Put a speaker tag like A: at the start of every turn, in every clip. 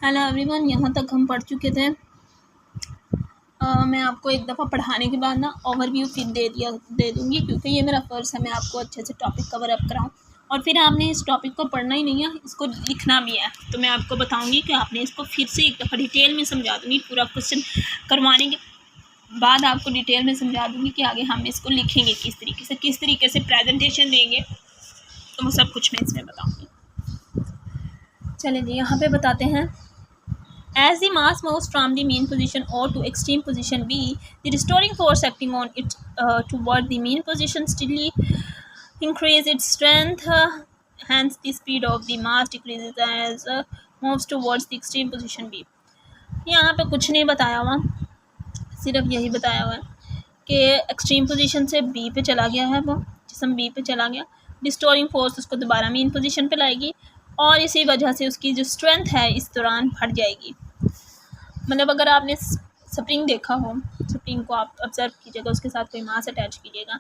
A: Hello everyone, यहाँ तक हम पढ़ चुके थे। मैं आपको एक दफ़ा पढ़ाने के बाद ना ओवरव्यू फिर दे दूँगी, क्योंकि ये मेरा फ़र्ज़ है मैं आपको अच्छे से टॉपिक कवर अप कराऊँ। और फिर आपने इस टॉपिक को पढ़ना ही नहीं है, इसको लिखना भी है। तो मैं आपको बताऊँगी कि आपने इसको फिर से एक दफ़ा डिटेल में समझा दूँगी। पूरा क्वेश्चन करवाने के बाद आपको डिटेल में समझा दूँगी कि आगे हम इसको लिखेंगे किस तरीके से प्रेजेंटेशन देंगे, तो वो सब कुछ मैं इसमें बताऊँगी। चलिए जी, यहाँ पे बताते हैं। As the mass moves from the mean position O to extreme position B, the restoring force acting on it toward the mean position steadily increases its strength. Hence, the speed of the mass decreases as moves towards the extreme position B. यहाँ पे कुछ नहीं बताया हुआ, सिर्फ यही बताया हुआ है कि एक्सट्रीम पोजीशन से बी पे चला गया है, वो जिसम बी पे चला गया, रिस्टोरिंग फोर्स उसको दोबारा मीन पोजीशन पे लाएगी और इसी वजह से उसकी जो स्ट्रेंथ है इस दौरान बढ़ जाएगी। मतलब अगर आपने स्प्रिंग देखा हो, स्प्रिंग को आप ऑब्जर्व कीजिएगा, उसके साथ कोई मास अटैच कीजिएगा।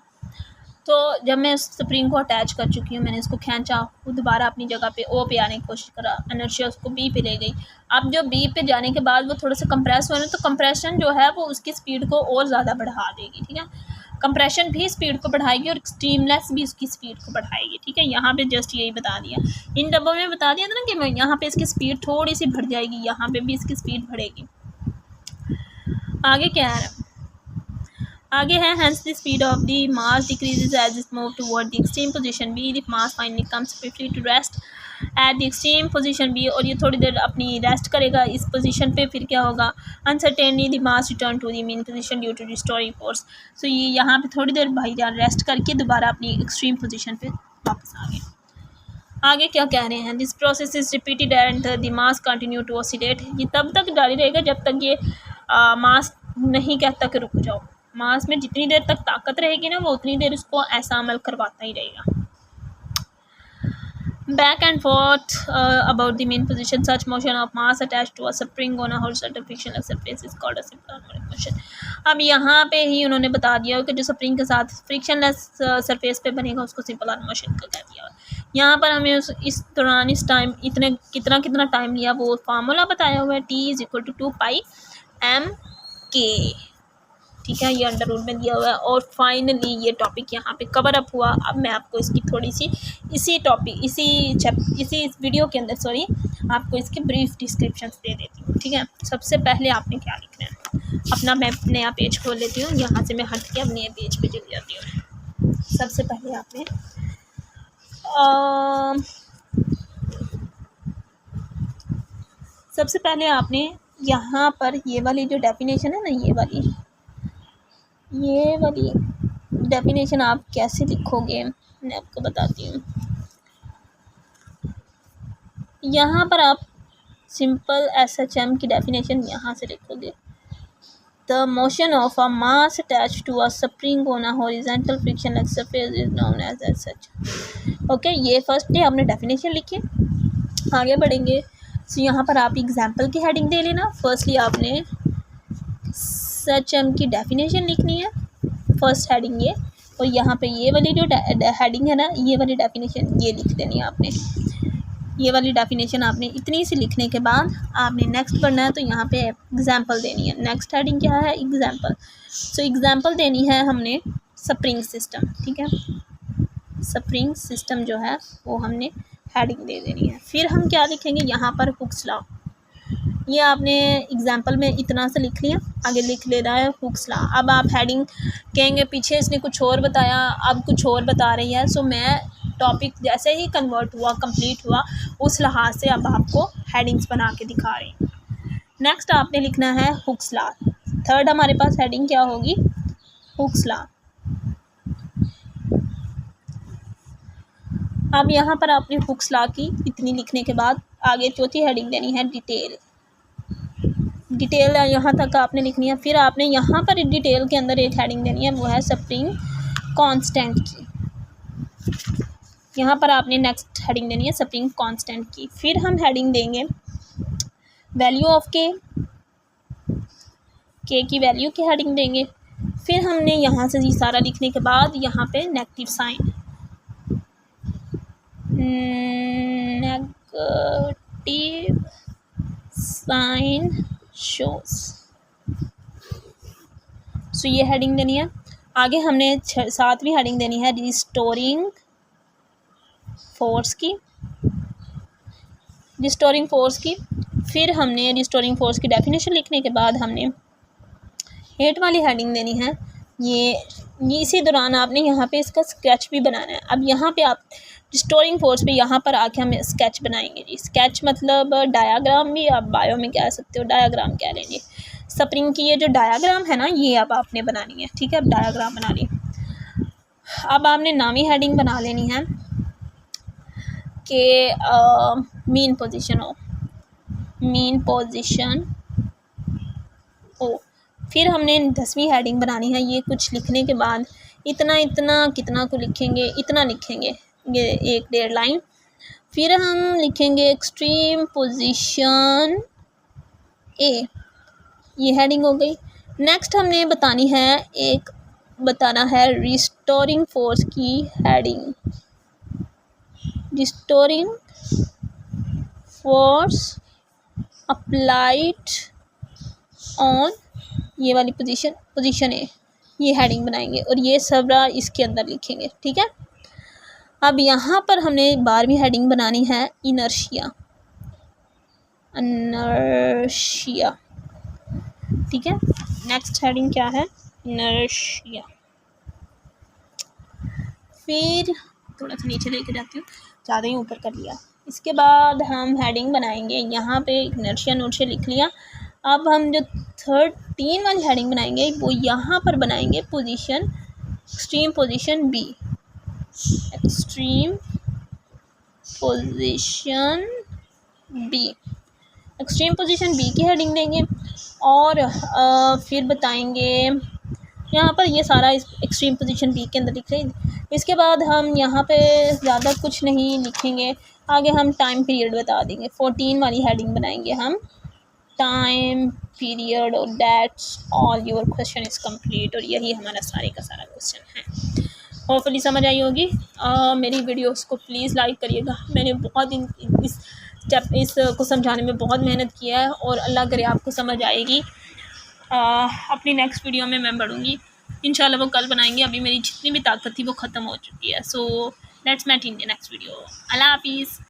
A: तो जब मैं उस स्प्रिंग को अटैच कर चुकी हूँ, मैंने इसको खींचा, वो दोबारा अपनी जगह पे ओ पे आने की कोशिश करा, इनर्शिया उसको बी पे ले गई। अब जो बी पे जाने के बाद वो थोड़ा सा कंप्रेस हो रहा है, तो कंप्रेशन जो है वो उसकी स्पीड को और ज़्यादा बढ़ा देगी। ठीक है, कंप्रेशन भी स्पीड को बढ़ाएगी और एक्सट्रीमलेस भी उसकी स्पीड को बढ़ाएगी। ठीक है, यहाँ पे जस्ट यही बता दिया, इन डब्बों में बता दिया था ना कि यहाँ पे इसकी स्पीड थोड़ी सी बढ़ जाएगी, यहाँ पे भी इसकी स्पीड बढ़ेगी। आगे क्या है, आगे है hence the speed of the mass decreases as it moves toward the extreme position B. The mass finally comes briefly to rest at the extreme position B, और ये थोड़ी देर अपनी रेस्ट करेगा इस पोजीशन पे। फिर क्या होगा, uncertainly the mass return to the mean position due to restoring force. So ये यहाँ पे थोड़ी देर भाईजान रेस्ट करके दोबारा अपनी एक्सट्रीम पोजीशन पे वापस आ गए। आगे क्या कह रहे हैं, this process is repeated and the mass continue to oscillate. ये तब तक जारी रहेगा जब तक ये मास नहीं कहता कि रुक जाओ। मास में जितनी देर तक ताकत रहेगी ना, वो उतनी देर उसको ऐसा अमल करवाता ही रहेगा। Back and forth about the mean position, such motion of mass attached to a spring on a horizontal frictionless surface is called a simple harmonic motion. अब यहाँ पे ही उन्होंने बता दिया कि जो स्प्रिंग के साथ फ्रिक्शनलेस सरफेस पे बनेगा उसको सिंपल हार्मोनिक मोशन का कह दिया। यहाँ पर हमें इस दौरान इस टाइम कितना टाइम लिया वो फार्मूला बताया हुआ है, T is equal to 2πm/k। ठीक है, ये अंडर रूट में दिया हुआ है। और फाइनली ये टॉपिक यहाँ पे कवर अप हुआ। अब मैं आपको इसकी थोड़ी सी इसी वीडियो के अंदर आपको इसके ब्रीफ डिस्क्रिप्शन दे देती हूँ। ठीक है, सबसे पहले आपने क्या लिखना है, अपना मैं नया पेज खोल लेती हूँ, यहाँ से मैं हट के अब नए पेज पे चली जाती हूँ। सबसे पहले आपने यहाँ पर ये वाली जो डेफिनेशन है ना, ये वाली डेफिनेशन आप कैसे लिखोगे मैं आपको बताती हूँ। यहाँ पर आप सिंपल SHM की डेफिनेशन यहाँ से लिखोगे, the motion of a mass attached to a spring on a horizontal frictionless surface is known as such. Okay, ये फर्स्ट डे आपने डेफिनेशन लिखी। आगे बढ़ेंगे, सो यहाँ पर आप एग्जाम्पल की हेडिंग दे लेना। फर्स्टली आपने SHM की डेफिनेशन लिखनी है, फर्स्ट हेडिंग ये, और यहाँ पे ये वाली जो हेडिंग है ना, ये वाली डेफिनेशन ये लिख देनी है आपने। ये वाली डेफिनेशन आपने इतनी सी लिखने के बाद आपने नेक्स्ट पढ़ना है, तो यहाँ पे एग्जाम्पल देनी है। नेक्स्ट हेडिंग क्या है, एग्जाम्पल। सो एग्जाम्पल देनी है हमने स्प्रिंग सिस्टम। ठीक है, स्प्रिंग सिस्टम जो है वो हमने हेडिंग दे देनी है। फिर हम क्या लिखेंगे, यहाँ पर हुक्स लॉ। ये आपने एग्जाम्पल में इतना सा लिख लिया, आगे लिख लेना है हुक्स लॉ। अब आप हेडिंग कहेंगे पीछे इसने कुछ और बताया, अब कुछ और बता रही है। सो मैं टॉपिक जैसे ही कंप्लीट हुआ उस लिहाज से अब आपको हेडिंग्स बना के दिखा रही हूँ। नेक्स्ट आपने लिखना है हुक्स लॉ। थर्ड हमारे पास हेडिंग क्या होगी, हुक्स लॉ। अब यहाँ पर आपने हुक्स लॉ की इतनी लिखने के बाद आगे चौथी हेडिंग देनी है डिटेल यहाँ तक आपने लिखनी है। फिर आपने यहाँ पर डिटेल के अंदर एक हेडिंग देनी है, वो है स्प्रिंग कांस्टेंट की। यहाँ पर आपने नेक्स्ट हेडिंग देनी है स्प्रिंग कांस्टेंट की। फिर हम हेडिंग देंगे वैल्यू ऑफ के की वैल्यू की हेडिंग देंगे। फिर हमने यहाँ से ये सारा लिखने के बाद यहाँ पे नेगेटिव साइन शोज। सो ये हेडिंग देनी है। आगे हमने 7वीं हेडिंग देनी है रिस्टोरिंग फोर्स की, रिस्टोरिंग फोर्स की। फिर हमने रिस्टोरिंग फोर्स की डेफिनेशन लिखने के बाद हमने 8 वाली हेडिंग देनी है। ये इसी दौरान आपने यहाँ पे इसका स्केच भी बनाना है। अब यहाँ पे आप रिस्टोरिंग फोर्स पे यहाँ पर आके हम स्केच बनाएंगे जी। स्केच मतलब डायाग्राम भी आप बायो में कह सकते हो, डायाग्राम कह लेंगे। स्प्रिंग की ये जो डायाग्राम है ना, ये अब आपने बनानी है, ठीक है। अब डायाग्राम बना ली। अब आपने नामी हेडिंग बना लेनी है कि मीन पोजीशन हो, मीन पोजीशन ओ। फिर हमने 10वीं हेडिंग बनानी है। ये कुछ लिखने के बाद इतना इतना कितना को लिखेंगे, इतना लिखेंगे, ये 1-1.5 लाइन। फिर हम लिखेंगे एक्सट्रीम पोजीशन ए, ये हेडिंग हो गई। नेक्स्ट हमने बताना है रिस्टोरिंग फोर्स की heading, restoring force applied on ये वाली पोजीशन है, ये हेडिंग बनाएंगे और ये सब इसके अंदर लिखेंगे, ठीक है। अब यहाँ पर हमने 12वीं हेडिंग बनानी है इनर्शिया, इनर्शिया, ठीक है। नेक्स्ट हेडिंग क्या है, इनर्शिया। फिर थोड़ा सा नीचे लेके जाती हूँ, ज़्यादा ही ऊपर कर लिया। इसके बाद हम हेडिंग बनाएंगे, यहाँ पे इनर्शिया नोर्शिया लिख लिया। अब हम जो 13 वाली हेडिंग बनाएंगे वो यहाँ पर बनाएंगे position, extreme position B, extreme position B, extreme position B की हेडिंग देंगे। और फिर बताएंगे यहाँ पर ये सारा एक्सट्रीम पोजीशन बी के अंदर लिख रहे हैं। इसके बाद हम यहाँ पे ज़्यादा कुछ नहीं लिखेंगे, आगे हम टाइम पीरियड बता देंगे। 14 वाली हेडिंग बनाएंगे हम टाइम पीरियड, और that's all your question is complete. और यही हमारा सारे का सारा क्वेश्चन है। होपफुली समझ आई होगी। मेरी वीडियोस को प्लीज़ लाइक करिएगा। मैंने बहुत इसको समझाने में बहुत मेहनत किया है और अल्लाह करे आपको समझ आएगी। अपनी नेक्स्ट वीडियो में मैं बढ़ूँगी इंशाल्लाह, वो कल बनाएंगे। अभी मेरी जितनी भी ताकत थी वो ख़त्म हो चुकी है। So let's meet in the next video. अल्लाह हाफिज़।